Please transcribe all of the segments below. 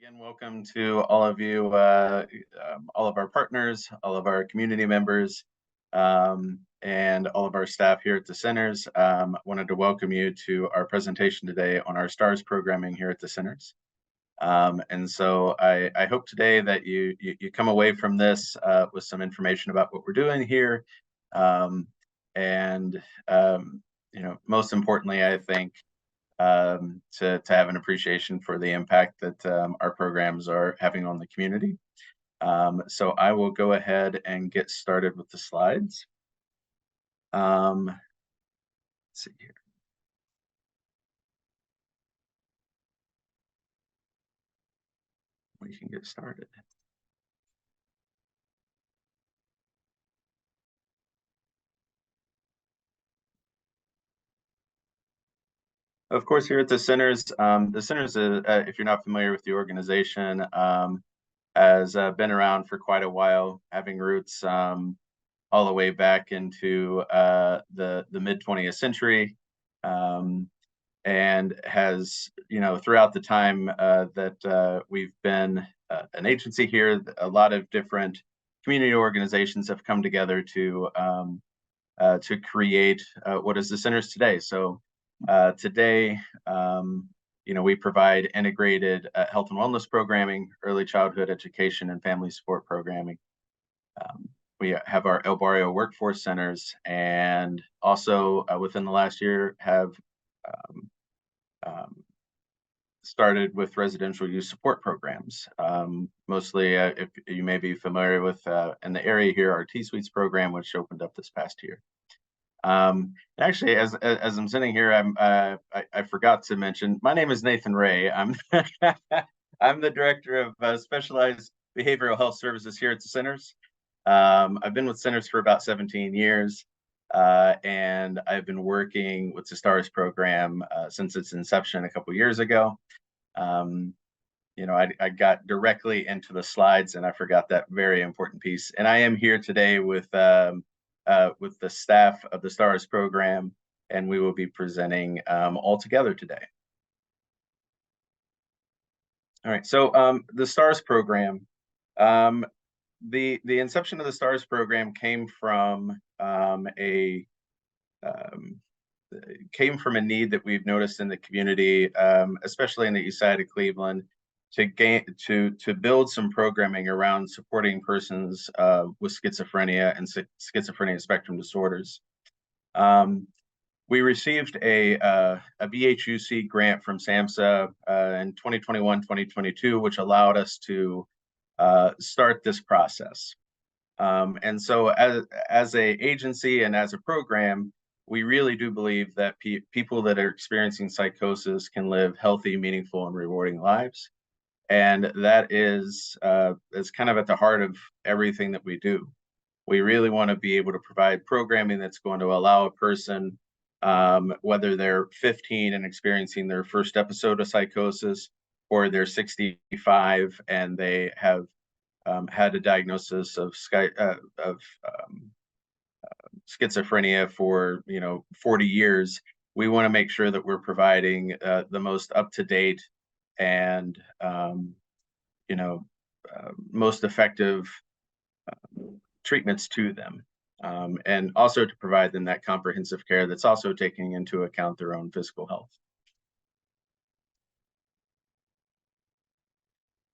Again, welcome to all of you, all of our partners, all of our community members, and all of our staff here at the centers. Wanted to welcome you to our presentation today on our STARS programming here at the centers. And so I hope today that you come away from this with some information about what we're doing here. Most importantly, I think to have an appreciation for the impact that our programs are having on the community. So I will go ahead and get started with the slides. Let's see here. We can get started. Of course, here at the centers, if you're not familiar with the organization, has been around for quite a while, having roots all the way back into the mid 20th century, and has, throughout the time that we've been an agency here, a lot of different community organizations have come together to create what is the centers today. So today, we provide integrated health and wellness programming, early childhood education, and family support programming. We have our El Barrio workforce centers, and also within the last year have started with residential youth support programs. Mostly, if you may be familiar with in the area here, our T-Suites program, which opened up this past year. Actually, as I'm sitting here, I forgot to mention, my name is Nathan Ray. I'm I'm the director of specialized behavioral health services here at the centers. I've been with centers for about 17 years, and I've been working with the STARS program since its inception a couple years ago. I got directly into the slides, and I forgot that very important piece. And I am here today with the staff of the STARS program, and we will be presenting all together today. All right, so the STARS program, the inception of the STARS program came from a need that we've noticed in the community, especially in the east side of Cleveland, to build some programming around supporting persons with schizophrenia and schizophrenia spectrum disorders. We received a BHUC grant from SAMHSA in 2021-2022, which allowed us to start this process. And so as a agency and as a program, we really do believe that people that are experiencing psychosis can live healthy, meaningful, and rewarding lives. And that is kind of at the heart of everything that we do. We really want to be able to provide programming that's going to allow a person, whether they're 15 and experiencing their first episode of psychosis, or they're 65 and they have had a diagnosis of schizophrenia for 40 years. We want to make sure that we're providing the most up-to-date and most effective treatments to them, and also to provide them that comprehensive care that's also taking into account their own physical health.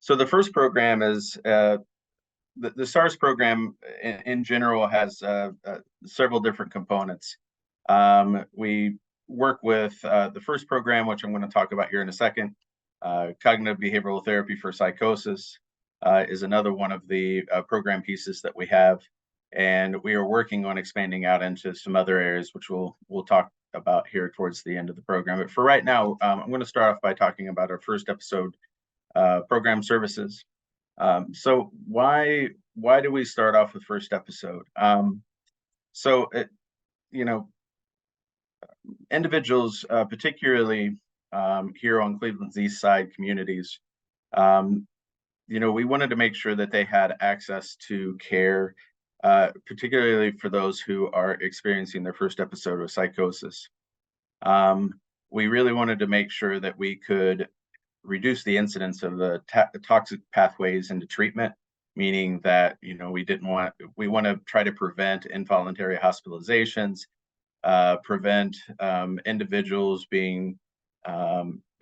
So the first program is the STARS program in general has several different components. We work with the first program, which I'm going to talk about here in a second. Cognitive behavioral therapy for psychosis is another one of the program pieces that we have, and we are working on expanding out into some other areas, which we'll talk about here towards the end of the program. But for right now, I'm going to start off by talking about our first episode program services. So why do we start off with first episode? Individuals, particularly here on Cleveland's East Side communities, we wanted to make sure that they had access to care, particularly for those who are experiencing their first episode of psychosis. We really wanted to make sure that we could reduce the incidence of the toxic pathways into treatment, meaning that, you know, we want to try to prevent involuntary hospitalizations, prevent individuals being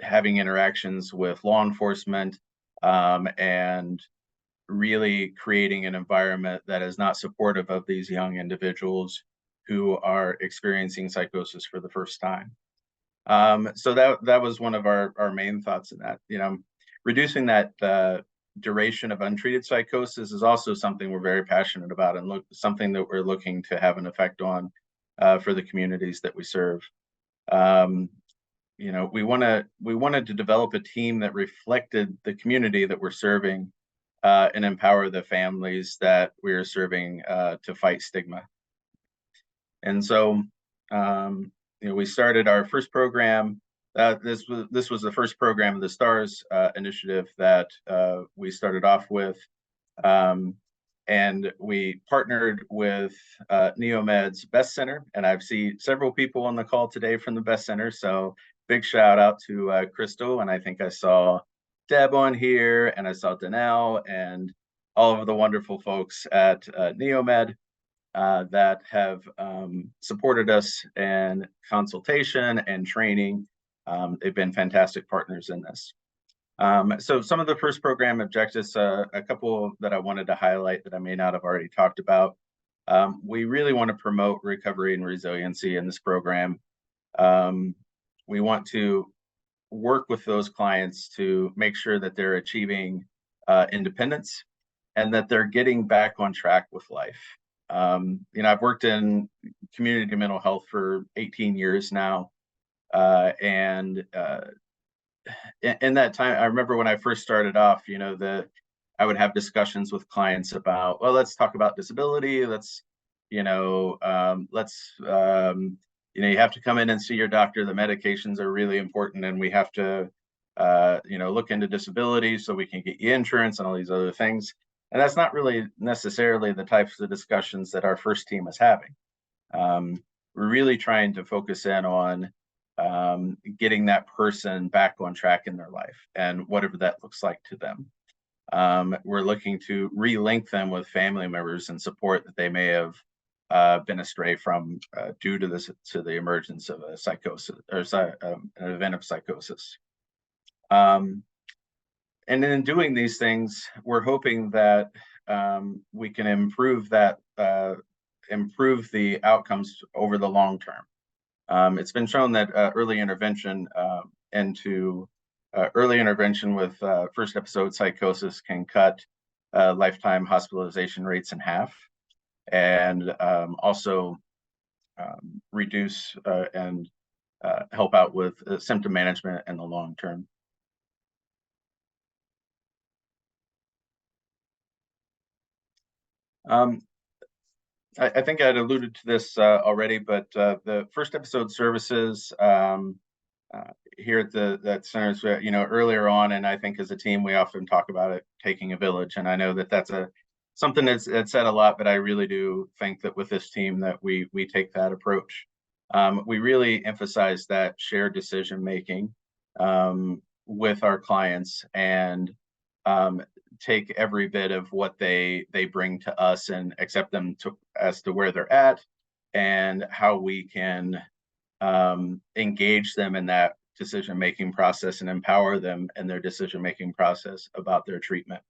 having interactions with law enforcement, and really creating an environment that is not supportive of these young individuals who are experiencing psychosis for the first time. So that was one of our main thoughts in that. You know, reducing that duration of untreated psychosis is also something we're very passionate about, and something that we're looking to have an effect on for the communities that we serve. You know, we wanted to develop a team that reflected the community that we're serving, and empower the families that we are serving to fight stigma. And so, you know, we started our first program. This was the first program of the STARS initiative that we started off with, and we partnered with Neomed's Best Center. And I've seen several people on the call today from the Best Center, so big shout out to Crystal, and I think I saw Deb on here, and I saw Danelle, and all of the wonderful folks at Neomed that have supported us in consultation and training. They've been fantastic partners in this. So some of the first program objectives, a couple that I wanted to highlight that I may not have already talked about. We really want to promote recovery and resiliency in this program. We want to work with those clients to make sure that they're achieving independence and that they're getting back on track with life. You know, I've worked in community mental health for 18 years now. And in that time, I remember when I first started off, you know, I would have discussions with clients about, well, let's talk about disability. Let's, you know, you know, you have to come in and see your doctor. The medications are really important, and we have to, you know, look into disability so we can get you insurance and all these other things. And that's not really necessarily the types of discussions that our first team is having. We're really trying to focus in on getting that person back on track in their life, and whatever that looks like to them. We're looking to relink them with family members and support that they may have been astray from due to the emergence of a psychosis or an event of psychosis. And in doing these things, we're hoping that we can improve the outcomes over the long term. It's been shown that early intervention with first episode psychosis can cut lifetime hospitalization rates in half, and also reduce and help out with symptom management in the long term. I think I'd alluded to this already, but the first episode services here at the centers, you know, earlier on, and I think as a team, we often talk about it taking a village, and I know that that's something that's said a lot, but I really do think that with this team that we take that approach. We really emphasize that shared decision making with our clients, and take every bit of what they bring to us and accept them as to where they're at, and how we can engage them in that decision-making process and empower them in their decision-making process about their treatment.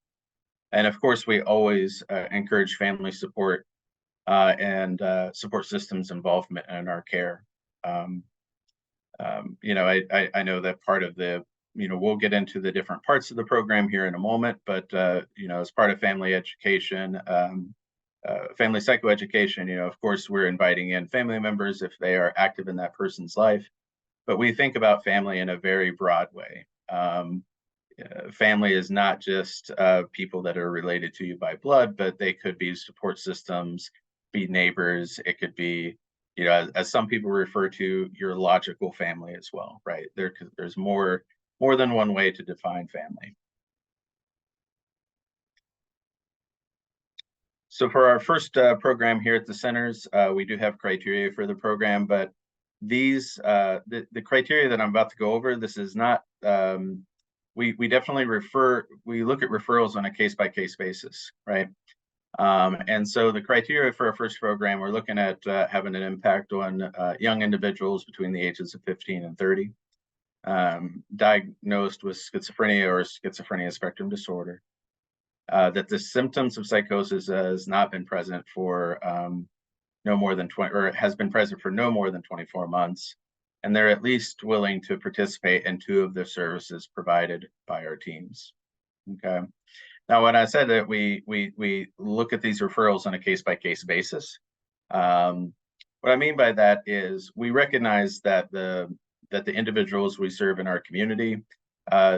And of course, we always encourage family support and support systems involvement in our care. You know, I know that part of the, you know, we'll get into the different parts of the program here in a moment, but you know, as part of family education, family psychoeducation, you know, of course, we're inviting in family members if they are active in that person's life, but we think about family in a very broad way. Family is not just people that are related to you by blood, but they could be support systems, be neighbors. It could be, you know, as some people refer to, your logical family as well, right? There's more than one way to define family. So for our first program here at the centers, we do have criteria for the program, but these the criteria that I'm about to go over, this is not we definitely we look at referrals on a case-by-case basis, right? And so the criteria for our first program, we're looking at having an impact on young individuals between the ages of 15 and 30, diagnosed with schizophrenia or schizophrenia spectrum disorder, that the symptoms of psychosis has not been present for no more than 20, or has been present for no more than 24 months, and they're at least willing to participate in 2 of the services provided by our teams. Okay. Now, when I said that we look at these referrals on a case-by-case basis, what I mean by that is we recognize that the individuals we serve in our community,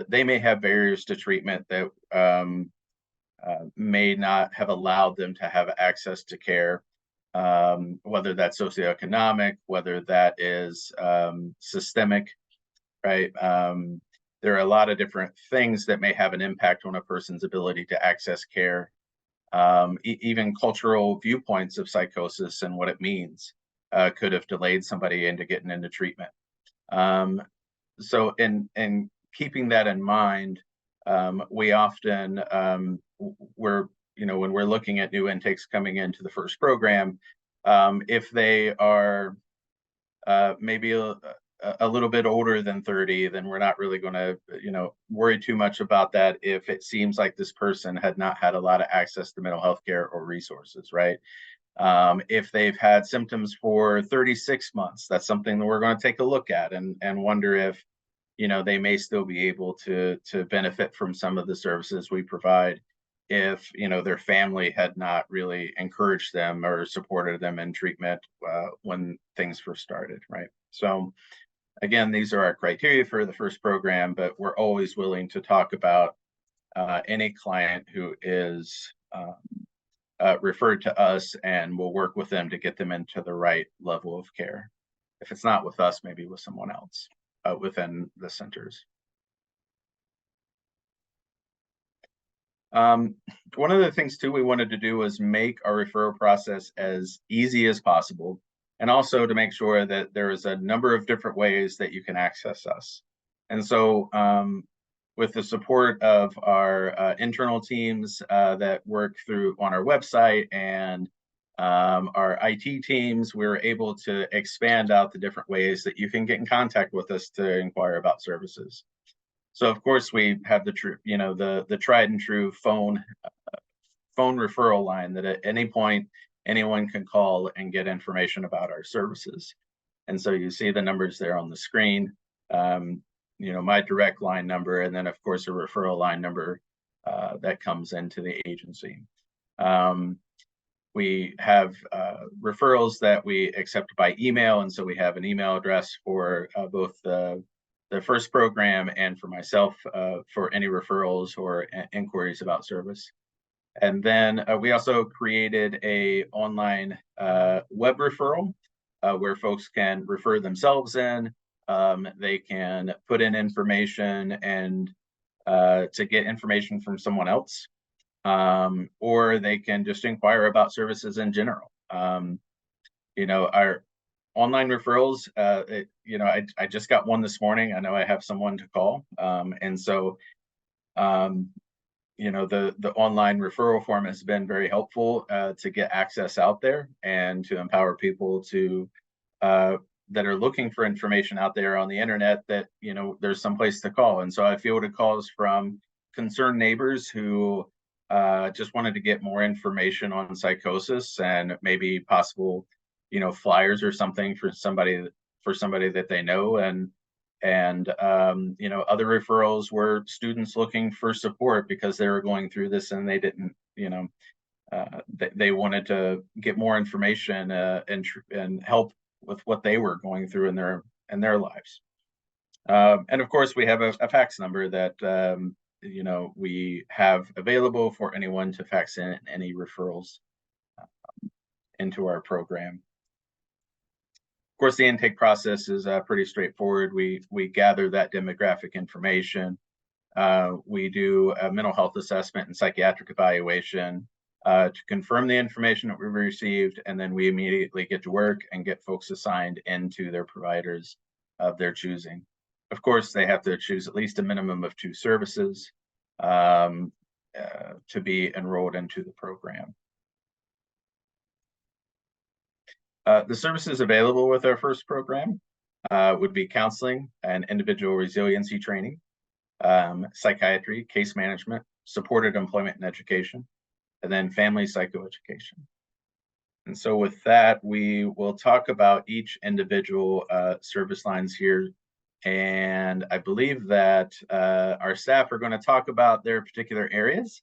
they may have barriers to treatment that may not have allowed them to have access to care, whether that's socioeconomic, whether that is systemic, right? There are a lot of different things that may have an impact on a person's ability to access care, even cultural viewpoints of psychosis and what it means could have delayed somebody into getting into treatment. So in keeping that in mind, we often, when we're looking at new intakes coming into the first program, if they are maybe a little bit older than 30, then we're not really going to, worry too much about that if it seems like this person had not had a lot of access to mental health care or resources, right? If they've had symptoms for 36 months, that's something that we're going to take a look at and wonder if, they may still be able to benefit from some of the services we provide if, their family had not really encouraged them or supported them in treatment when things first started, right? So again, these are our criteria for the first program, but we're always willing to talk about any client who is referred to us, and we'll work with them to get them into the right level of care. If it's not with us, maybe with someone else within the centers. One of the things too we wanted to do was make our referral process as easy as possible, and also to make sure that there is a number of different ways that you can access us. And so with the support of our internal teams that work on our website and our IT teams, we were able to expand out the different ways that you can get in contact with us to inquire about services. So of course we have the tried and true phone referral line that at any point anyone can call and get information about our services. And so you see the numbers there on the screen, my direct line number, and then of course a referral line number that comes into the agency. We have referrals that we accept by email, and so we have an email address for both the first program and for myself for any referrals or inquiries about service. And then we also created a online web referral where folks can refer themselves in. They can put in information and to get information from someone else, or they can just inquire about services in general. Our online referrals, I just got one this morning. I know I have someone to call. And so, the online referral form has been very helpful to get access out there and to empower people to that are looking for information out there on the internet that, there's some place to call. And so I fielded calls from concerned neighbors who just wanted to get more information on psychosis and maybe possible flyers or something for somebody that they know, and other referrals were students looking for support because they were going through this and they didn't, they wanted to get more information and help with what they were going through in their lives. And of course we have a fax number that we have available for anyone to fax in any referrals into our program. Of course, the intake process is pretty straightforward. We gather that demographic information. We do a mental health assessment and psychiatric evaluation to confirm the information that we've received, and then we immediately get to work and get folks assigned into their providers of their choosing. of course, they have to choose at least a minimum of 2 services to be enrolled into the program. The services available with our first program would be counseling and individual resiliency training, psychiatry, case management, supported employment and education, and then family psychoeducation. And so with that, we will talk about each individual service lines here. And I believe that our staff are going to talk about their particular areas.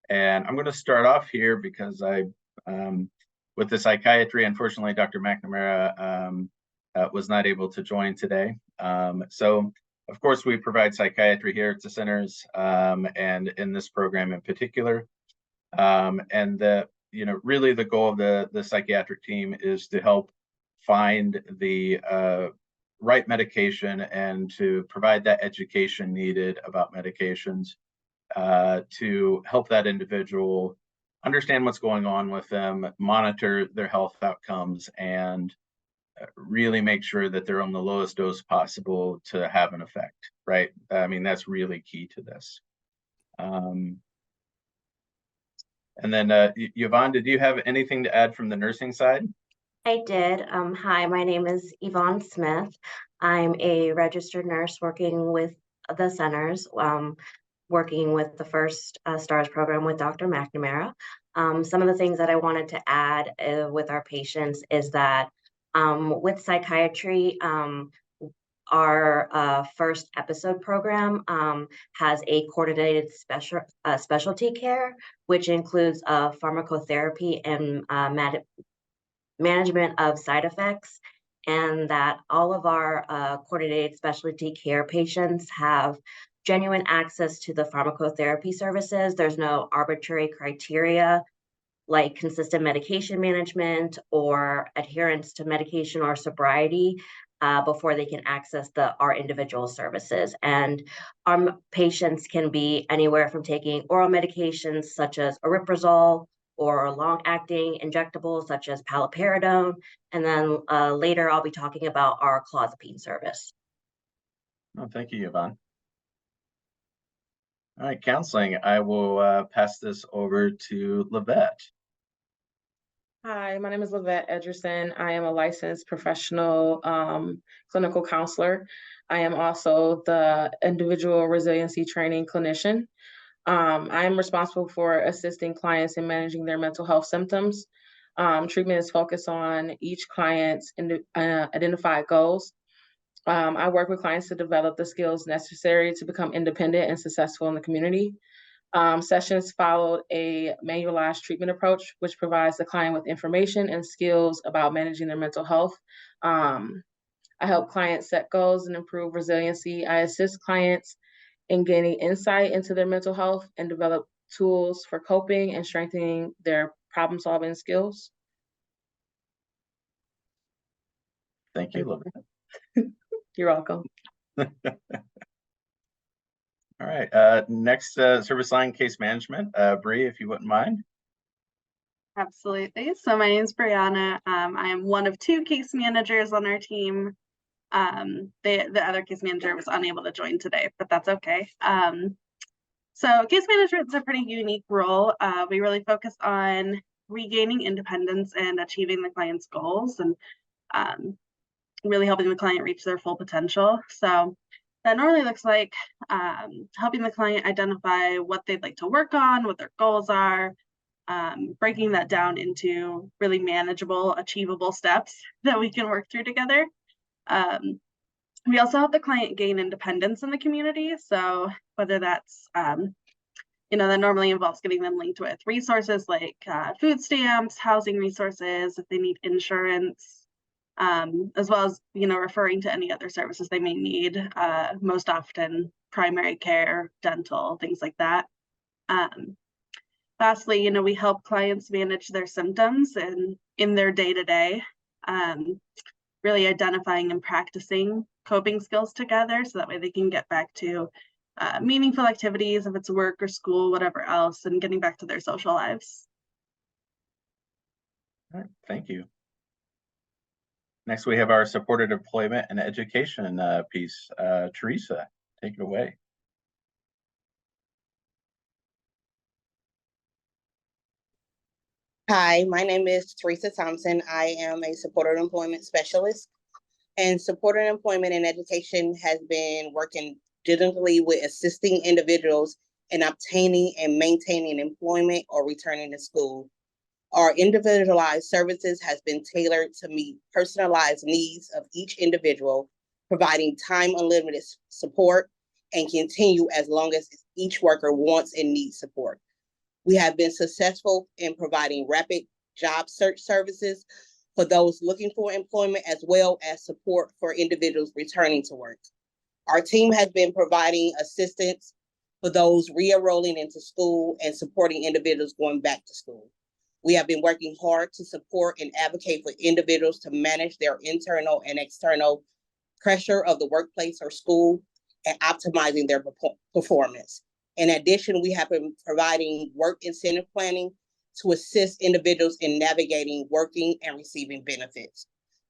And I'm going to start off here because with the psychiatry, unfortunately, Dr. McNamara was not able to join today. So of course, we provide psychiatry here at the centers and in this program in particular. And really the goal of the psychiatric team is to help find the right medication and to provide that education needed about medications to help that individual understand what's going on with them, monitor their health outcomes, and really make sure that they're on the lowest dose possible to have an effect, right? I mean, that's really key to this. And then Yvonne, did you have anything to add from the nursing side? I did. Hi, my name is Yvonne Smith. I'm a registered nurse working with the centers, working with the first STARS program with Dr. McNamara. Some of the things that I wanted to add with our patients is that with psychiatry, our first episode program has a coordinated specialty care, which includes pharmacotherapy and management of side effects, and that all of our coordinated specialty care patients have genuine access to the pharmacotherapy services. There's no arbitrary criteria like consistent medication management or adherence to medication or sobriety before they can access our individual services. And our patients can be anywhere from taking oral medications such as aripiprazole or long-acting injectables such as paliperidone. And then later I'll be talking about our clozapine service. Oh, thank you, Yvonne. All right, counseling. I will pass this over to Lavette. Hi, my name is Lavette Edgerson. I am a licensed professional clinical counselor. I am also the individual resiliency training clinician. I am responsible for assisting clients in managing their mental health symptoms. Treatment is focused on each client's identified goals. I work with clients to develop the skills necessary to become independent and successful in the community. Sessions followed a manualized treatment approach, which provides the client with information and skills about managing their mental health. I help clients set goals and improve resiliency. I assist clients in gaining insight into their mental health and develop tools for coping and strengthening their problem-solving skills. Thank you, Lavette. You're welcome. All right, next service line, case management. Bree, if you wouldn't mind. Absolutely. So my name is Brianna. I am one of 2 case managers on our team. The other case manager was unable to join today, but that's okay. So case management is a pretty unique role. We really focus on regaining independence and achieving the client's goals and really helping the client reach their full potential. So that normally looks like helping the client identify what they'd like to work on, what their goals are, breaking that down into really manageable, achievable steps that we can work through together. We also help the client gain independence in the community. So whether that's, that normally involves getting them linked with resources like food stamps, housing resources, if they need insurance, as well as, referring to any other services they may need, most often primary care, dental, things like that. Lastly, we help clients manage their symptoms and in their day-to-day, really identifying and practicing coping skills together so that way they can get back to meaningful activities, if it's work or school, whatever else, and getting back to their social lives. All right, thank you. Next, we have our supported employment and education piece. Teresa, take it away. Hi, my name is Teresa Thompson. I am a supported employment specialist, and supported employment and education has been working diligently with assisting individuals in obtaining and maintaining employment or returning to school. Our individualized services has been tailored to meet personalized needs of each individual, providing time unlimited support and continue as long as each worker wants and needs support. We have been successful in providing rapid job search services for those looking for employment, as well as support for individuals returning to work. Our team has been providing assistance for those re-enrolling into school and supporting individuals going back to school. We have been working hard to support and advocate for individuals to manage their internal and external pressure of the workplace or school and optimizing their performance. In addition, we have been providing work incentive planning to assist individuals in navigating working and receiving benefits.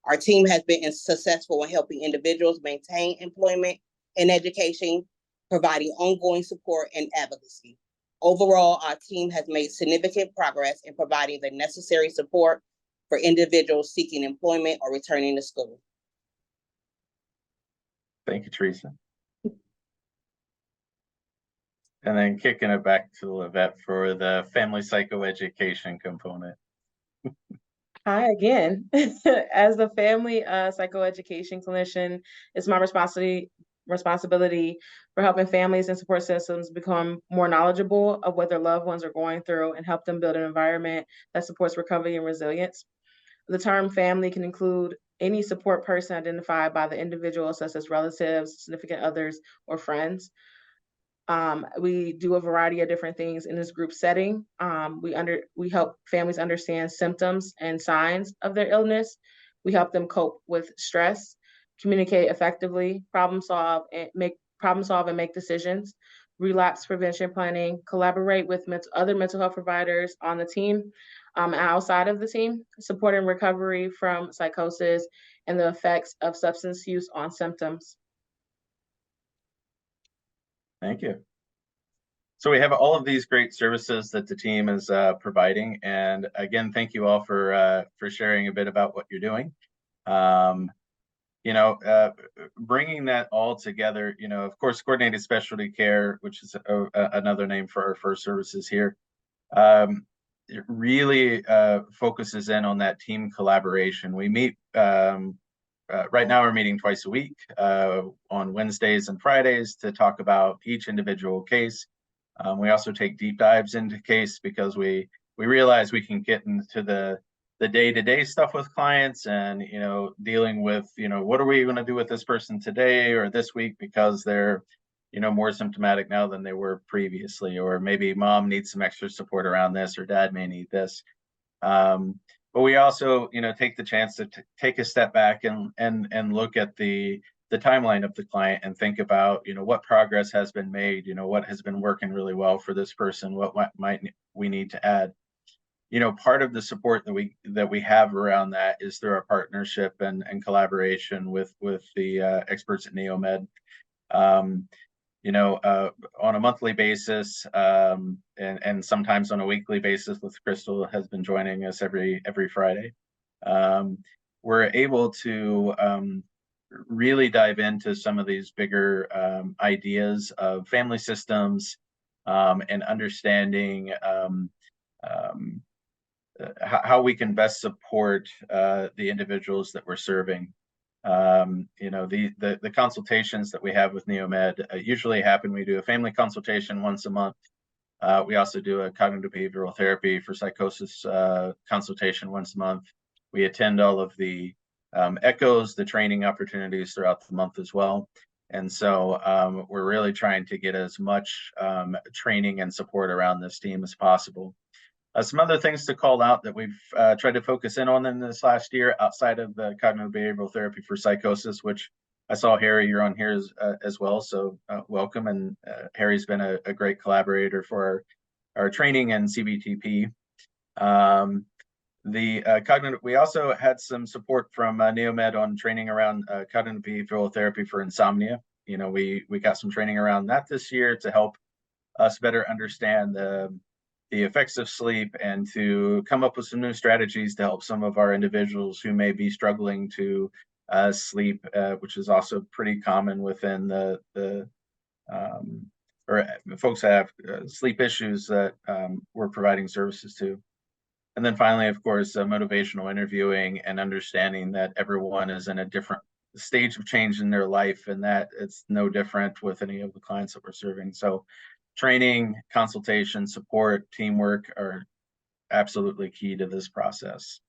Our team has been successful in helping individuals maintain employment and education, providing ongoing support and advocacy. Overall, our team has made significant progress in providing the necessary support for individuals seeking employment or returning to school. Thank you, Teresa. And then kicking it back to Livette for the family psychoeducation component. Hi again. As the family psychoeducation clinician, it's my responsibility for helping families and support systems become more knowledgeable of what their loved ones are going through and help them build an environment that supports recovery and resilience. The term family can include any support person identified by the individual, such as relatives, significant others, or friends. We do a variety of different things in this group setting. We help families understand symptoms and signs of their illness. We help them cope with stress, communicate effectively, problem solve and make decisions, relapse prevention planning, collaborate with other mental health providers on the team, and outside of the team, supporting recovery from psychosis and the effects of substance use on symptoms. Thank you. So we have all of these great services that the team is providing, and again, thank you all for sharing a bit about what you're doing. Bringing that all together, of course, coordinated specialty care, which is another name for our first services here, it really focuses in on that team collaboration. We meet right now, we're meeting twice a week on Wednesdays and Fridays to talk about each individual case. We also take deep dives into case because we realize we can get into the day-to-day stuff with clients and, dealing with, what are we going to do with this person today or this week because they're, more symptomatic now than they were previously, or maybe mom needs some extra support around this or dad may need this. But we also, take the chance to take a step back and look at the timeline of the client and think about, what progress has been made, what has been working really well for this person, what might we need to add. Part of the support that we have around that is through our partnership and collaboration with the experts at Neomed. On a monthly basis and sometimes on a weekly basis with Crystal has been joining us every Friday. We're able to really dive into some of these bigger ideas of family systems and understanding how we can best support the individuals that we're serving. The consultations that we have with Neomed usually happen. We do a family consultation once a month. We also do a cognitive behavioral therapy for psychosis consultation once a month. We attend all of the echoes, the training opportunities throughout the month as well. And so we're really trying to get as much training and support around this team as possible. Some other things to call out that we've tried to focus in on in this last year outside of the cognitive behavioral therapy for psychosis, which I saw Harry, you're on here as well. So welcome. And Harry's been a great collaborator for our training and CBTP. The cognitive, we also had some support from Neomed on training around cognitive behavioral therapy for insomnia. You know, we got some training around that this year to help us better understand the effects of sleep and to come up with some new strategies to help some of our individuals who may be struggling to sleep, which is also pretty common within the or folks that have sleep issues that we're providing services to. And then finally, of course, motivational interviewing and understanding that everyone is in a different stage of change in their life and that it's no different with any of the clients that we're serving. So training, consultation, support, teamwork are absolutely key to this process.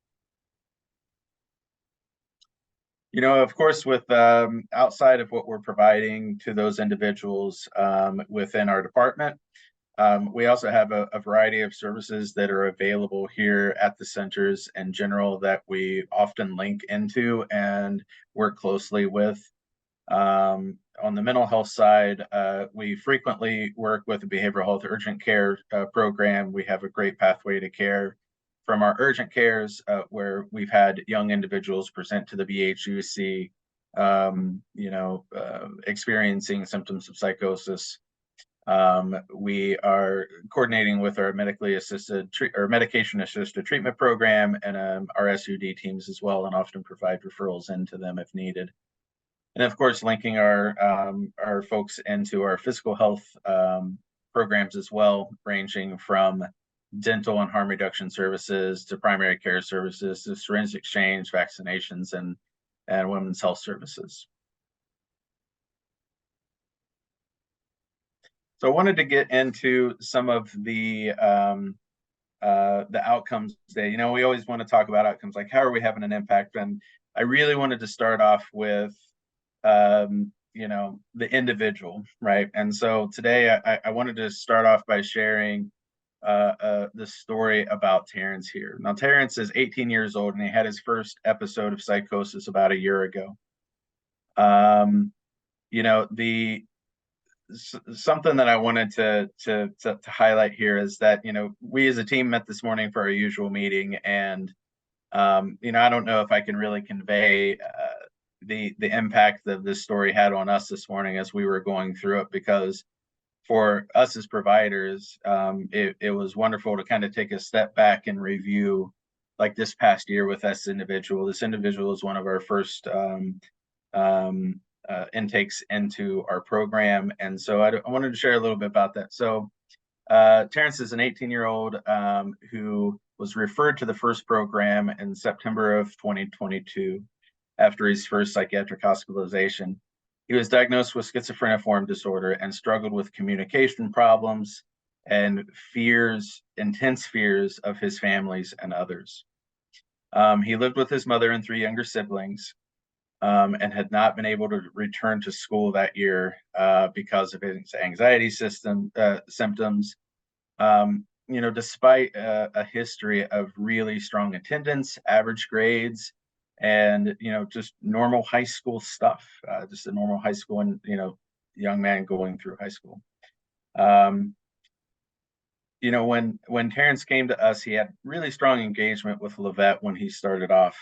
You know, of course, with outside of what we're providing to those individuals within our department, we also have a variety of services that are available here at the centers in general that we often link into and work closely with. On the mental health side, we frequently work with the behavioral health urgent care program. We have a great pathway to care from our urgent cares where we've had young individuals present to the BHUC, experiencing symptoms of psychosis. We are coordinating with our medically assisted or medication assisted treatment program and our SUD teams as well, and often provide referrals into them if needed. And of course, linking our folks into our physical health programs as well, ranging from dental and harm reduction services to primary care services to syringe exchange, vaccinations, and women's health services. So I wanted to get into some of the outcomes today. You know, we always want to talk about outcomes, like how are we having an impact? And I really wanted to start off with, the individual, right? And so today I wanted to start off by sharing the story about Terrence here. Now, Terrence is 18 years old and he had his first episode of psychosis about a year ago. Something that I wanted to highlight here is that, we as a team met this morning for our usual meeting, and I don't know if I can really convey the impact that this story had on us this morning as we were going through it, because for us as providers, it was wonderful to kind of take a step back and review, like this past year with this individual. This individual is one of our first intakes into our program. And so I wanted to share a little bit about that. So Terrence is an 18-year-old who was referred to the first program in September of 2022 after his first psychiatric hospitalization. He was diagnosed with schizophreniform disorder and struggled with communication problems and intense fears of his families and others. He lived with his mother and 3 younger siblings. And had not been able to return to school that year because of his anxiety symptoms. Despite a history of really strong attendance, average grades, and just normal high school stuff, just a normal high school and young man going through high school. When Terrence came to us, he had really strong engagement with Livette when he started off.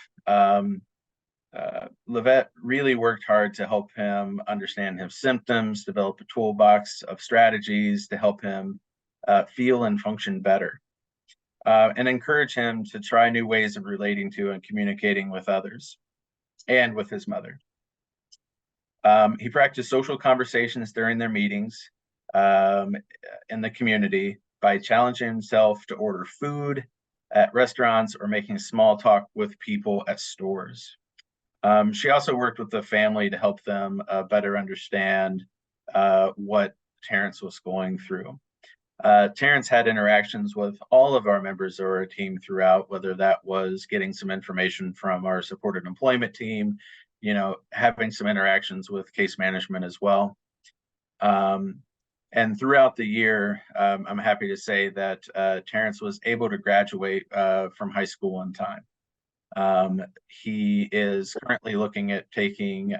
Livette really worked hard to help him understand his symptoms, develop a toolbox of strategies to help him feel and function better, and encourage him to try new ways of relating to and communicating with others and with his mother. He practiced social conversations during their meetings in the community by challenging himself to order food at restaurants or making small talk with people at stores. She also worked with the family to help them better understand what Terrence was going through. Terrence had interactions with all of our members of our team throughout, whether that was getting some information from our supported employment team, having some interactions with case management as well. And throughout the year, I'm happy to say that Terrence was able to graduate from high school on time. He is currently looking at taking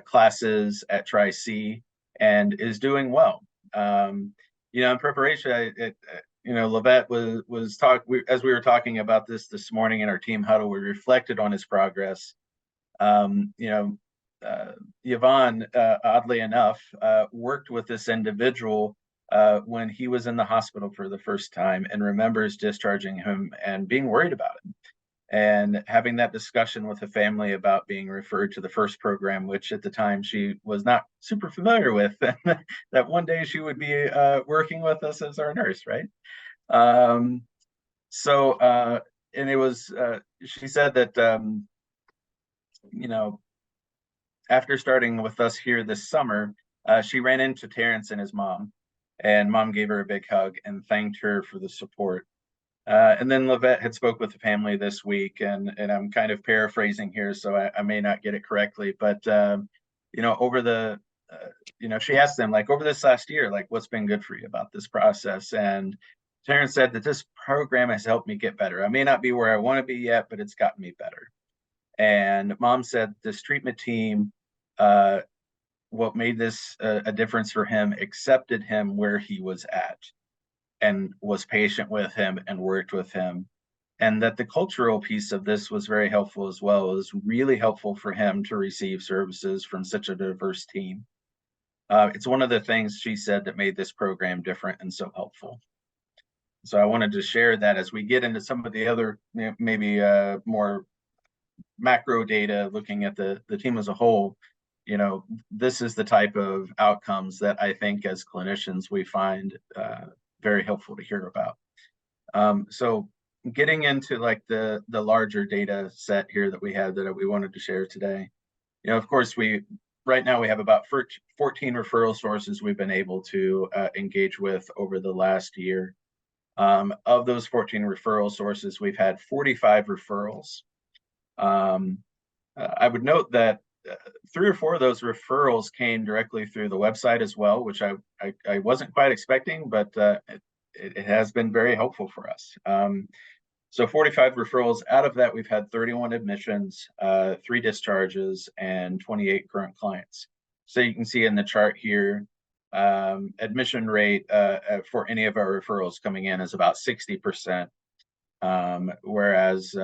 classes at Tri-C and is doing well. In preparation, Levette as we were talking about this morning in our team huddle, we reflected on his progress. Yvonne, oddly enough, worked with this individual when he was in the hospital for the first time and remembers discharging him and being worried about him and having that discussion with the family about being referred to the first program, which at the time she was not super familiar with, that one day she would be working with us as our nurse, right? And it was, she said that, after starting with us here this summer, she ran into Terrence and his mom, and mom gave her a big hug and thanked her for the support. And then Levette had spoke with the family this week, and I'm kind of paraphrasing here, so I may not get it correctly, but over the, she asked them, like, over this last year, like, what's been good for you about this process? And Terrence said that this program has helped me get better. I may not be where I want to be yet, but it's gotten me better. And mom said this treatment team, what made this a difference for him, accepted him where he was at and was patient with him and worked with him. And that the cultural piece of this was very helpful as well. It was really helpful for him to receive services from such a diverse team. It's one of the things she said that made this program different and so helpful. So I wanted to share that as we get into some of the other maybe more macro data, looking at the team as a whole. This is the type of outcomes that I think as clinicians we find very helpful to hear about. So getting into like the larger data set here that we had that we wanted to share today. Of course, right now we have about 14 referral sources we've been able to engage with over the last year. Of those 14 referral sources, we've had 45 referrals. I would note that 3 or 4 of those referrals came directly through the website as well, which I wasn't quite expecting, but it has been very helpful for us. So 45 referrals. Out of that, we've had 31 admissions, 3 discharges, and 28 current clients. So you can see in the chart here, admission rate for any of our referrals coming in is about 60%, whereas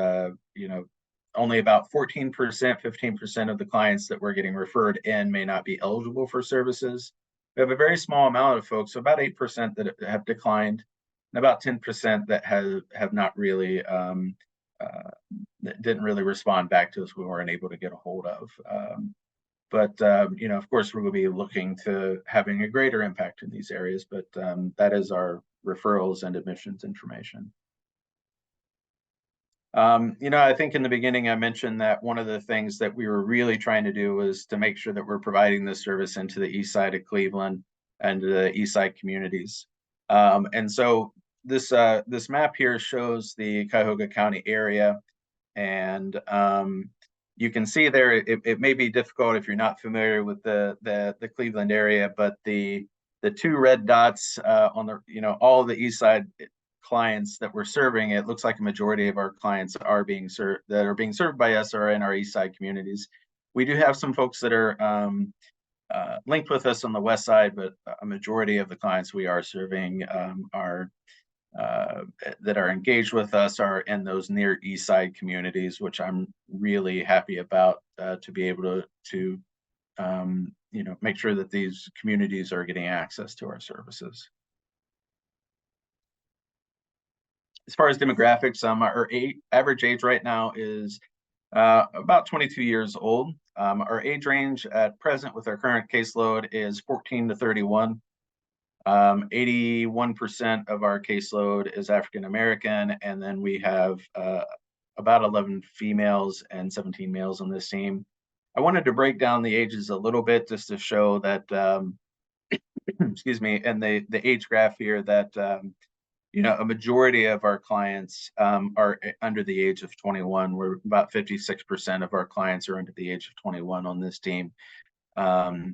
only about 14%, 15% of the clients that we're getting referred in may not be eligible for services. We have a very small amount of folks, so about 8% that have declined, and about 10% that have not really, that didn't really respond back to us, we weren't able to get a hold of. But of course, we will be looking to having a greater impact in these areas, but that is our referrals and admissions information. I think in the beginning I mentioned that one of the things that we were really trying to do was to make sure that we're providing this service into the east side of Cleveland and the east side communities. And so this map here shows the Cuyahoga County area, and you can see there it may be difficult if you're not familiar with the Cleveland area, but the 2 red dots on the all of the east side clients that we're serving, it looks like a majority of our clients are being served by us are in our east side communities. We do have some folks that are linked with us on the west side, but a majority of the clients we are serving that are engaged with us are in those near east side communities, which I'm really happy about, to be able to make sure that these communities are getting access to our services. As far as demographics, our average age right now is about 22 years old. Our age range at present with our current caseload is 14 to 31. 81% of our caseload is African American, and then we have about 11 females and 17 males on this team. I wanted to break down the ages a little bit just to show that, excuse me, and the age graph here that a majority of our clients are under the age of 21. We're about 56% of our clients are under the age of 21 on this team. We're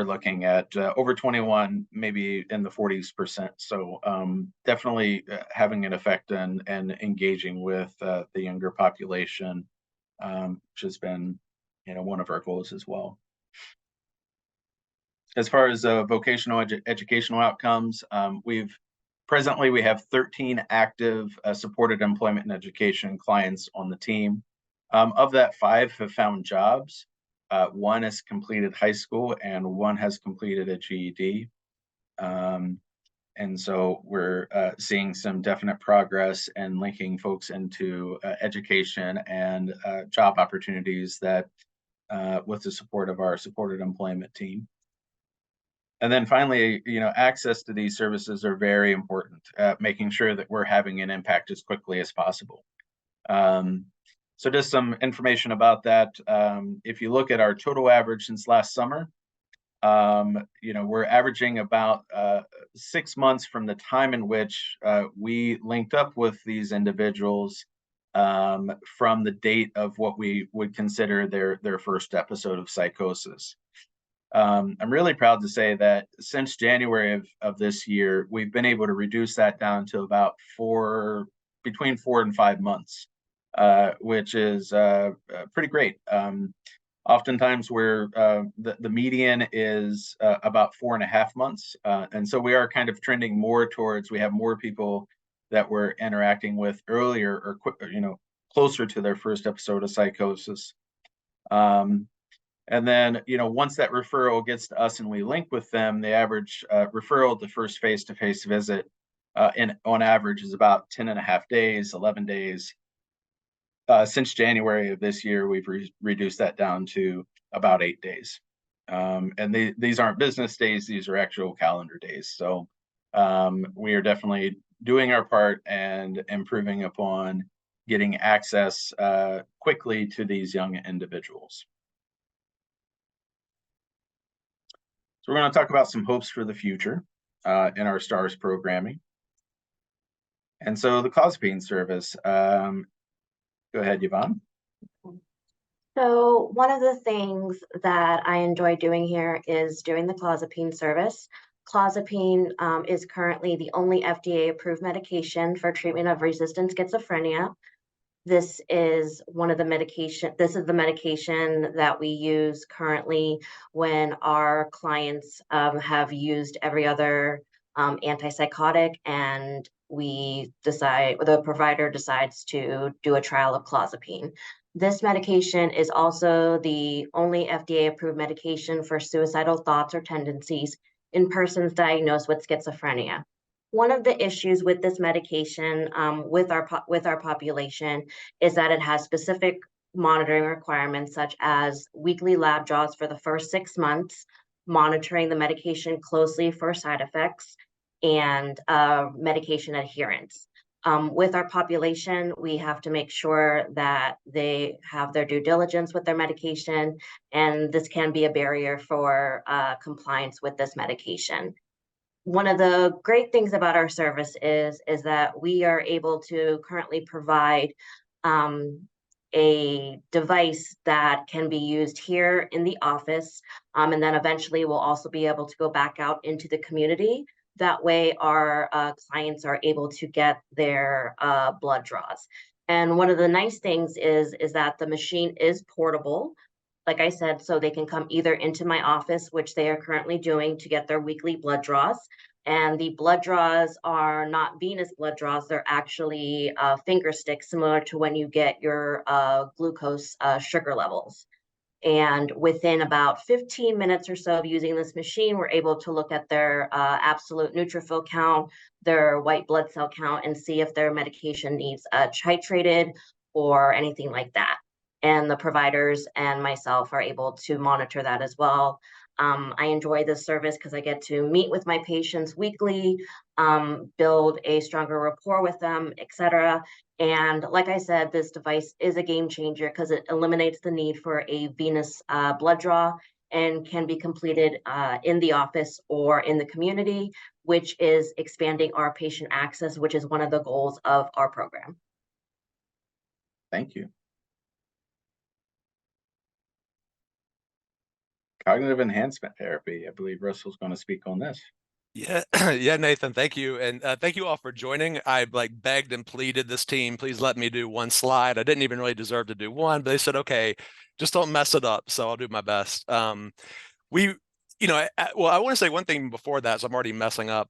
looking at over 21, maybe in the 40%. So definitely having an effect and engaging with the younger population, which has been, one of our goals as well. As far as vocational educational outcomes, we've Presently, we have 13 active supported employment and education clients on the team. Of that, 5 have found jobs. 1 has completed high school and 1 has completed a GED. And so we're seeing some definite progress and linking folks into education and job opportunities that with the support of our supported employment team. And then finally, access to these services are very important, making sure that we're having an impact as quickly as possible. So just some information about that. If you look at our total average since last summer, we're averaging about 6 months from the time in which we linked up with these individuals from the date of what we would consider their first episode of psychosis. I'm really proud to say that since January of this year, we've been able to reduce that down to about between 4 and 5 months, which is pretty great. Oftentimes the median is about 4.5 months. And so we are kind of trending more towards, we have more people that we're interacting with earlier or closer to their first episode of psychosis. And then, once that referral gets to us and we link with them, the average referral to first face-to-face visit on average is about 10.5 days, 11 days. Since January of this year, we've reduced that down to about 8 days. And these aren't business days, these are actual calendar days. So we are definitely doing our part and improving upon getting access quickly to these young individuals. So we're going to talk about some hopes for the future in our STARS programming. And so the clozapine service, go ahead, Yvonne. So one of the things that I enjoy doing here is doing the clozapine service. Clozapine is currently the only FDA-approved medication for treatment of resistant schizophrenia. This is the medication that we use currently when our clients have used every other antipsychotic, and the provider decides to do a trial of clozapine. This medication is also the only FDA-approved medication for suicidal thoughts or tendencies in persons diagnosed with schizophrenia. One of the issues with this medication with our population is that it has specific monitoring requirements, such as weekly lab draws for the first 6 months, monitoring the medication closely for side effects, and medication adherence. With our population, we have to make sure that they have their due diligence with their medication, and this can be a barrier for compliance with this medication. One of the great things about our service is that we are able to currently provide a device that can be used here in the office, and then eventually we'll also be able to go back out into the community. That way our clients are able to get their blood draws. And one of the nice things is that the machine is portable. Like I said, so they can come either into my office, which they are currently doing, to get their weekly blood draws. And the blood draws are not venous blood draws. They're actually finger sticks, similar to when you get your glucose sugar levels. And within about 15 minutes or so of using this machine, we're able to look at their absolute neutrophil count, their white blood cell count, and see if their medication needs titrated or anything like that. And the providers and myself are able to monitor that as well. I enjoy this service because I get to meet with my patients weekly, build a stronger rapport with them, etc. And like I said, this device is a game changer because it eliminates the need for a venous blood draw and can be completed in the office or in the community, which is expanding our patient access, which is one of the goals of our program. Thank you. Cognitive enhancement therapy. I believe Russell's going to speak on this. Yeah, yeah, Nathan, thank you. And thank you all for joining. I begged and pleaded this team, please let me do one slide. I didn't even really deserve to do one, but they said, okay, just don't mess it up. So I'll do my best. I want to say one thing before that, so I'm already messing up.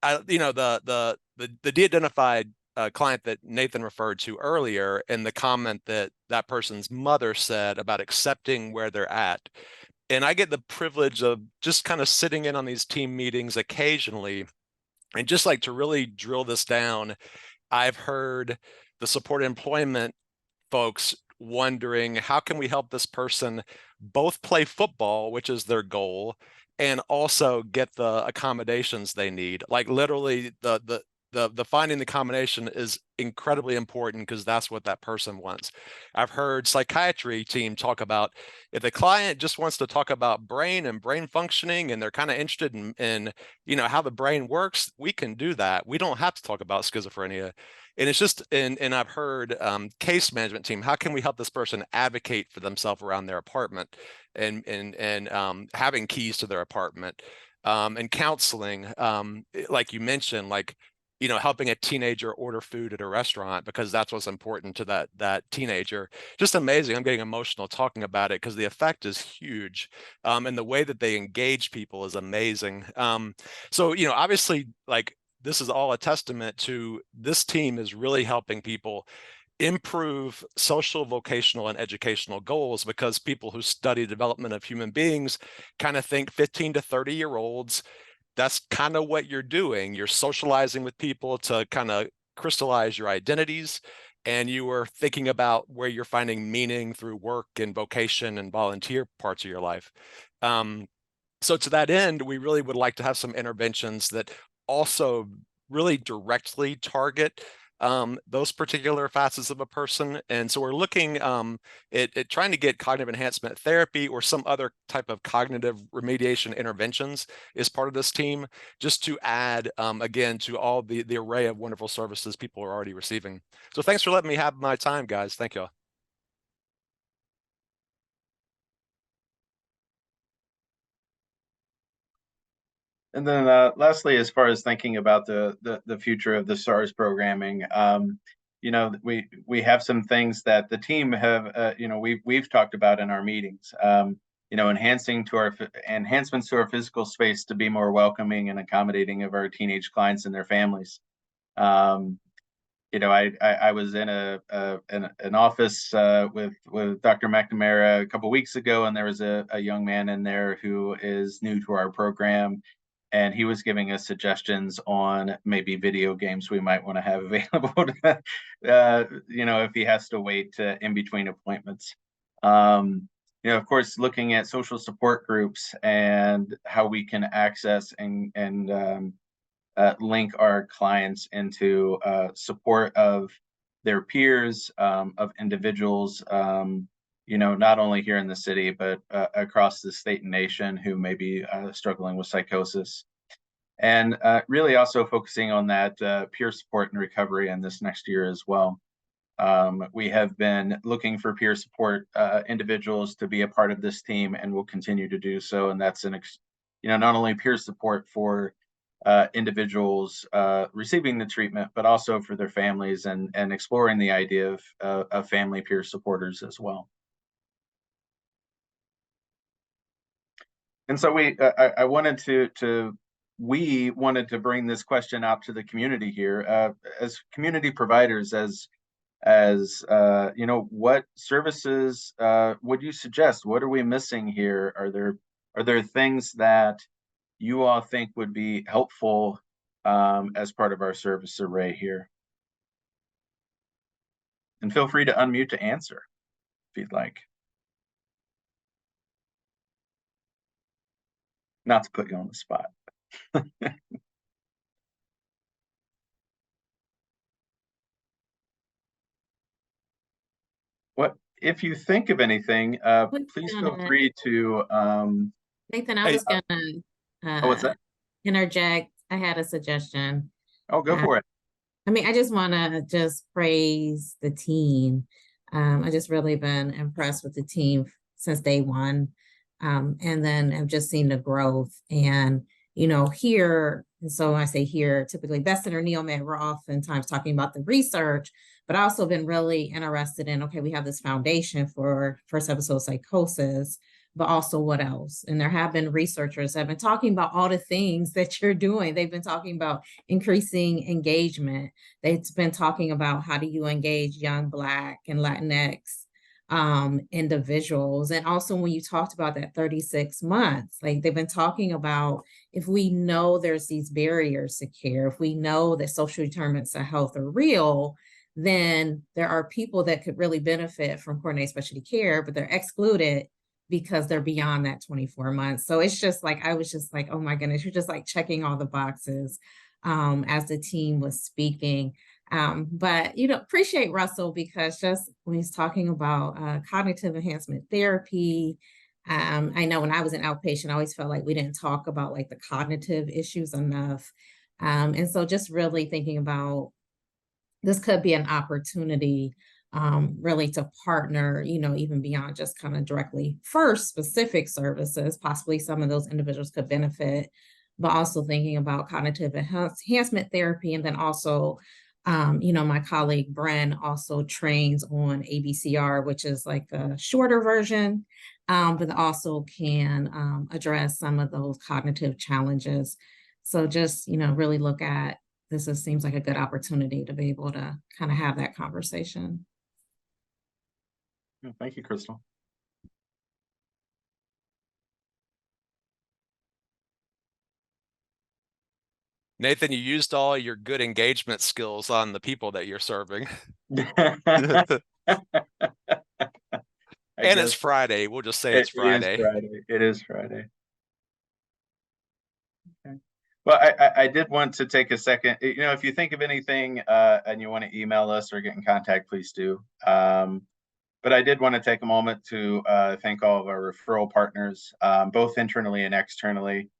the de-identified client that Nathan referred to earlier, and the comment that person's mother said about accepting where they're at. And I get the privilege of just kind of sitting in on these team meetings occasionally, and just like to really drill this down, I've heard the support employment folks wondering, how can we help this person both play football, which is their goal, and also get the accommodations they need? Like literally the finding the combination is incredibly important, because that's what that person wants. I've heard psychiatry team talk about, if the client just wants to talk about brain and brain functioning, and they're kind of interested in how the brain works, we can do that. We don't have to talk about schizophrenia. And it's just, and I've heard case management team, how can we help this person advocate for themselves around their apartment, and having keys to their apartment, and counseling, like you mentioned, like helping a teenager order food at a restaurant because that's what's important to that teenager. Just amazing. I'm getting emotional talking about it because the effect is huge, and the way that they engage people is amazing. So obviously, like, this is all a testament to this team is really helping people improve social, vocational, and educational goals, because people who study development of human beings kind of think 15 to 30-year-olds, that's kind of what you're doing. You're socializing with people to kind of crystallize your identities, and you are thinking about where you're finding meaning through work and vocation and volunteer parts of your life. So to that end, we really would like to have some interventions that also really directly target those particular facets of a person. And so we're looking at trying to get cognitive enhancement therapy or some other type of cognitive remediation interventions as part of this team, just to add, again, to all the array of wonderful services people are already receiving. So thanks for letting me have my time, guys. Thank you all. And then lastly, as far as thinking about the future of the STARS programming, we have some things that the team have, we've talked about in our meetings, enhancements to our physical space to be more welcoming and accommodating of our teenage clients and their families. I was in an office with Dr. McNamara a couple weeks ago, and there was a young man in there who is new to our program. And he was giving us suggestions on maybe video games we might want to have available to, if he has to wait in between appointments. Of course, looking at social support groups and how we can access and link our clients into support of their peers, of individuals, not only here in the city, but across the state and nation who may be struggling with psychosis. And really also focusing on that peer support and recovery in this next year as well. We have been looking for peer support individuals to be a part of this team, and will continue to do so. And that's not only peer support for individuals receiving the treatment, but also for their families, and exploring the idea of family peer supporters as well. And so we wanted to bring this question out to the community here, as community providers, as what services would you suggest? What are we missing here? Are there things that you all think would be helpful as part of our service array here? And feel free to unmute to answer if you'd like. Not to put you on the spot. What if you think of anything, please feel free to Nathan, I was gonna what's that? interject. I had a suggestion. Oh, go for it. I just want to just praise the team. I just really been impressed with the team since day one. And then I've just seen the growth, and, here, and so I say here, typically Beston or Neomed, we're oftentimes talking about the research, but I also been really interested in, okay, we have this foundation for first episode psychosis. but also what else? And there have been researchers that have been talking about all the things that you're doing. They've been talking about increasing engagement. They've been talking about how do you engage young Black and Latinx individuals. And also when you talked about that 36 months, like they've been talking about, if we know there's these barriers to care, if we know that social determinants of health are real, then there are people that could really benefit from coordinated specialty care, but they're excluded because they're beyond that 24 months. So it's just like, I was just like, oh my goodness, you're just like checking all the boxes as the team was speaking. But, appreciate Russell, because just when he's talking about cognitive enhancement therapy, I know when I was an outpatient, I always felt like we didn't talk about like the cognitive issues enough. And so just really thinking about this could be an opportunity really to partner, even beyond just kind of directly for specific services. Possibly some of those individuals could benefit, but also thinking about cognitive enhancement therapy. And then also, my colleague Bren also trains on ABCR, which is like a shorter version, but also can address some of those cognitive challenges. So just, really look at this seems like a good opportunity to be able to kind of have that conversation. Yeah, thank you, Crystal. Nathan, you used all your good engagement skills on the people that you're serving. And it's Friday. We'll just say it's Friday. It is Friday. Okay. Well, I did want to take a second. If you think of anything and you want to email us or get in contact, please do. But I did want to take a moment to thank all of our referral partners, both internally and externally.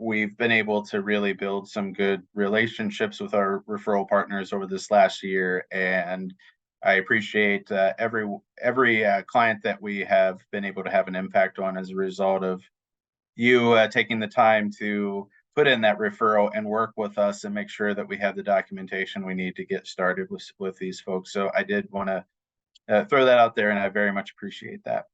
We've been able to really build some good relationships with our referral partners over this last year, and I appreciate every client that we have been able to have an impact on as a result of you taking the time to put in that referral and work with us and make sure that we have the documentation we need to get started with these folks. So I did want to throw that out there, and I very much appreciate that.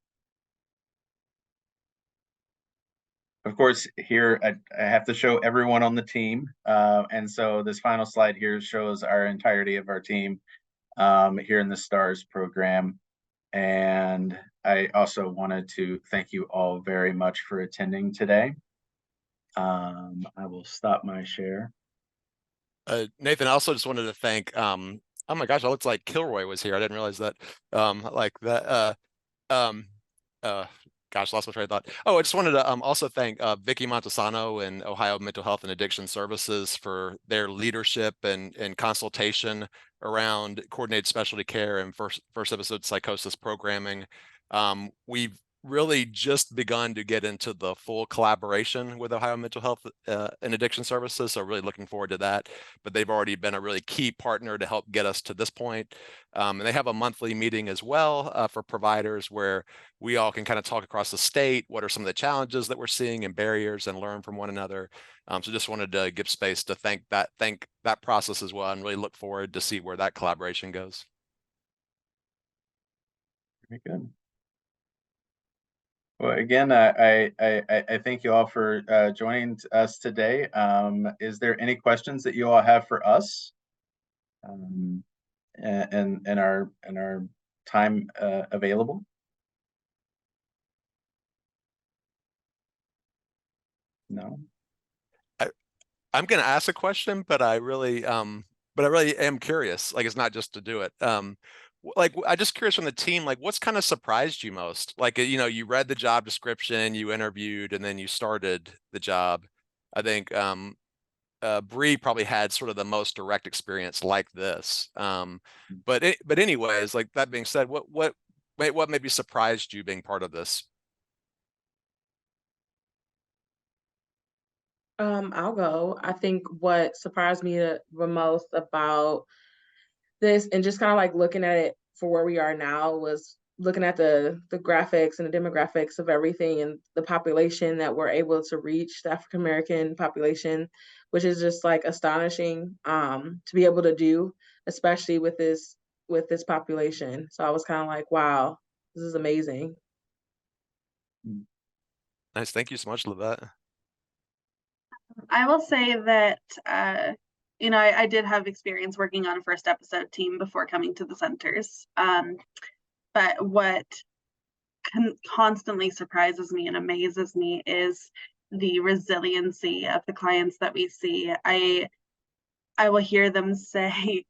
Of course, here I have to show everyone on the team, and so this final slide here shows our entirety of our team here in the STARS program. And I also wanted to thank you all very much for attending today. I will stop my share. Nathan, I also just wanted to thank, oh my gosh, it looks like Kilroy was here. I didn't realize that. Gosh, lost my train of thought. Oh, I just wanted to also thank Vicki Montesano and Ohio Mental Health and Addiction Services for their leadership and consultation around coordinated specialty care and first episode psychosis programming. We've really just begun to get into the full collaboration with Ohio Mental Health and Addiction Services. So really looking forward to that, but they've already been a really key partner to help get us to this point. And they have a monthly meeting as well for providers where we all can kind of talk across the state. What are some of the challenges that we're seeing and barriers, and learn from one another. So just wanted to give space to thank that process as well, and really look forward to see where that collaboration goes. Very good. Well, again, I thank you all for joining us today. Is there any questions that you all have for us in our time available? No. I'm going to ask a question, but I really am curious. Like, it's not just to do it. Like, I'm just curious from the team, like, what's kind of surprised you most? Like, you read the job description, you interviewed, and then you started the job. I think Bree probably had sort of the most direct experience like this. But anyways, like that being said, what maybe surprised you being part of this? I'll go. I think what surprised me the most about this, and just kind of like looking at it for where we are now, was looking at the graphics and the demographics of everything and the population that we're able to reach, the African American population, which is just like astonishing to be able to do, especially with this population. So I was kind of like, wow, this is amazing. Nice. Thank you so much, Livette. I will say that, you know, I did have experience working on a first episode team before coming to the centers. But what constantly surprises me and amazes me is the resiliency of the clients that we see. I will hear them say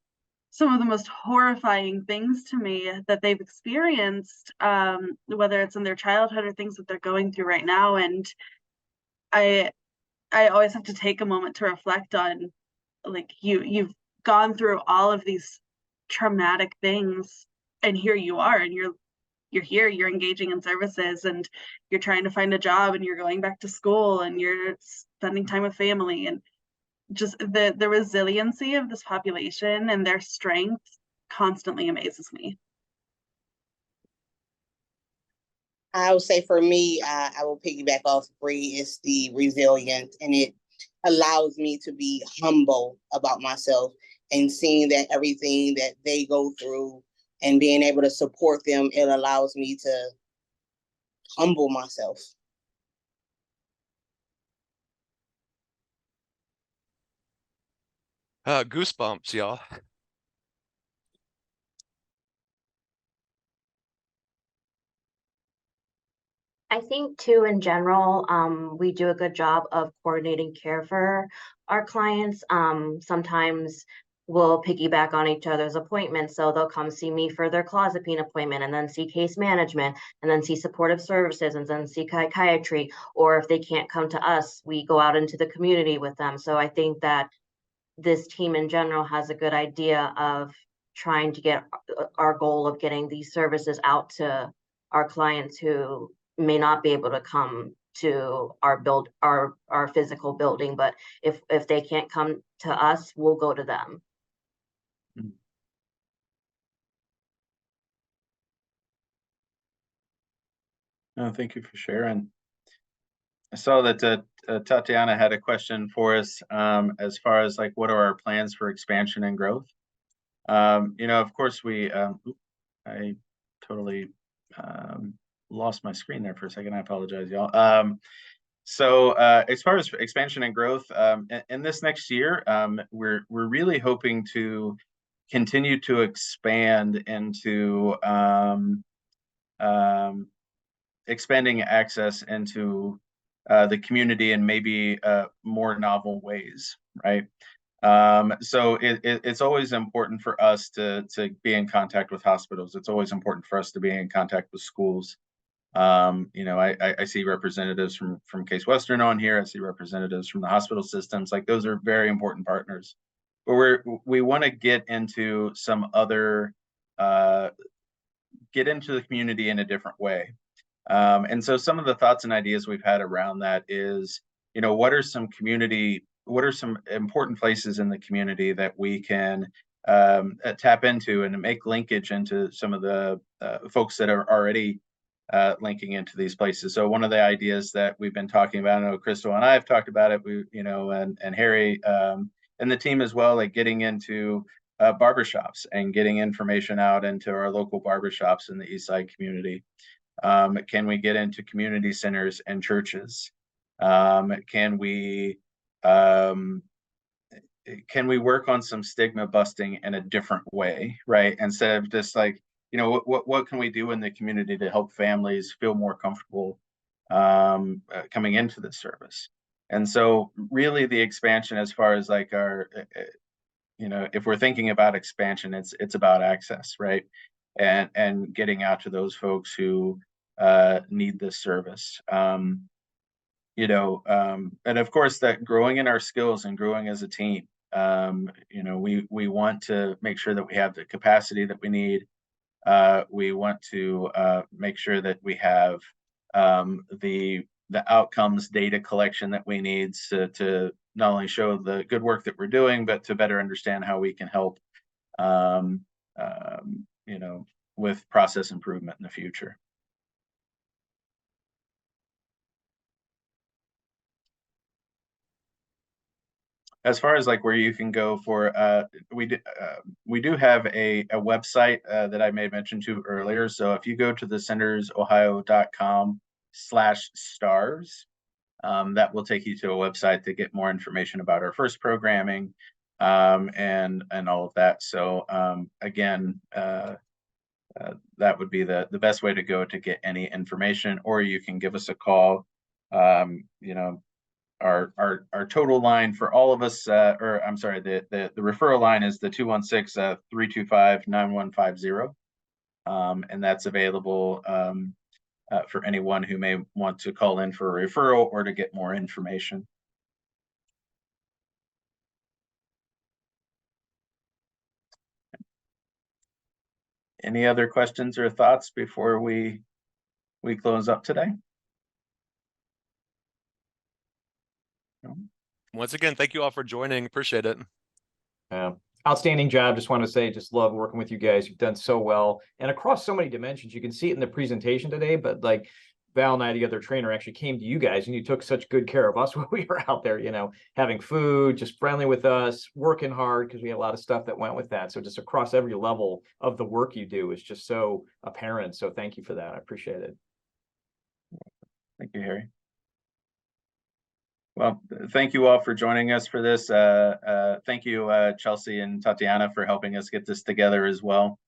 some of the most horrifying things to me that they've experienced, whether it's in their childhood or things that they're going through right now. And I always have to take a moment to reflect on, like, you've gone through all of these traumatic things, and here you are, and you're here, you're engaging in services, and you're trying to find a job, and you're going back to school, and you're spending time with family, and just the resiliency of this population and their strength constantly amazes me. I would say for me, I will piggyback off Bree. It's the resilience, and it allows me to be humble about myself and seeing that everything that they go through and being able to support them, it allows me to humble myself. Goosebumps, y'all. I think too, in general, we do a good job of coordinating care for our clients. Sometimes we'll piggyback on each other's appointments. So they'll come see me for their clozapine appointment and then see case management and then see supportive services and then see psychiatry. Or if they can't come to us, we go out into the community with them. So I think that this team in general has a good idea of trying to get our goal of getting these services out to our clients who may not be able to come to our physical building, but if they can't come to us, we'll go to them. No, thank you for sharing. I saw that Tatiana had a question for us, as far as like what are our plans for expansion and growth. You know, of course I totally lost my screen there for a second. I apologize, y'all. So as far as expansion and growth, in this next year, we're really hoping to continue to expand into expanding access into the community in maybe more novel ways, right? So it's always important for us to be in contact with hospitals. It's always important for us to be in contact with schools. You know, I see representatives from Case Western on here. I see representatives from the hospital systems. Like, those are very important partners. But we want to get into some other, get into the community in a different way. And so some of the thoughts and ideas we've had around that is, you know, what are some important places in the community that we can tap into and make linkage into some of the folks that are already linking into these places. So one of the ideas that we've been talking about, I know Crystal and I have talked about it, and Harry and the team as well, like getting into barbershops and getting information out into our local barbershops in the Eastside community. Can we get into community centers and churches? Can we work on some stigma busting in a different way, right? Instead of just like, you know, what can we do in the community to help families feel more comfortable coming into the service? And so really the expansion, as far as like our, you know, if we're thinking about expansion, it's about access, right? And getting out to those folks who need this service. You know, and of course that growing in our skills and growing as a team, you know, we want to make sure that we have the capacity that we need. We want to make sure that we have the outcomes data collection that we need to not only show the good work that we're doing, but to better understand how we can help, you know, with process improvement in the future. As far as like where you can go for, we do have a website that I made mention to earlier. So if you go to thecentersohio.com, stars. That will take you to a website to get more information about our first programming, and all of that. So again, that would be the best way to go to get any information, or you can give us a call. You know, our total line for all of us, or I'm sorry, the referral line is the 216-325-9150. And that's available for anyone who may want to call in for a referral or to get more information. Any other questions or thoughts before we close up today? No? Once again, thank you all for joining. Appreciate it. Outstanding job. Just want to say, just love working with you guys. You've done so well and across so many dimensions. You can see it in the presentation today, but like Val and I, the other trainer, actually came to you guys and you took such good care of us when we were out there, you know, having food, just friendly with us, working hard, because we had a lot of stuff that went with that. So just across every level of the work you do is just so apparent. So thank you for that. I appreciate it. Thank you, Harry. Well, thank you all for joining us for this. Thank you, Chelsea and Tatiana, for helping us get this together as well.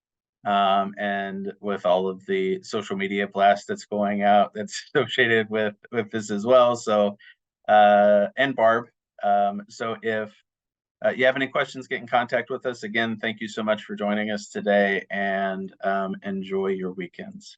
And with all of the social media blast that's going out that's associated with this as well. So, and Barb. So if you have any questions, get in contact with us. Again, thank you so much for joining us today, and enjoy your weekends.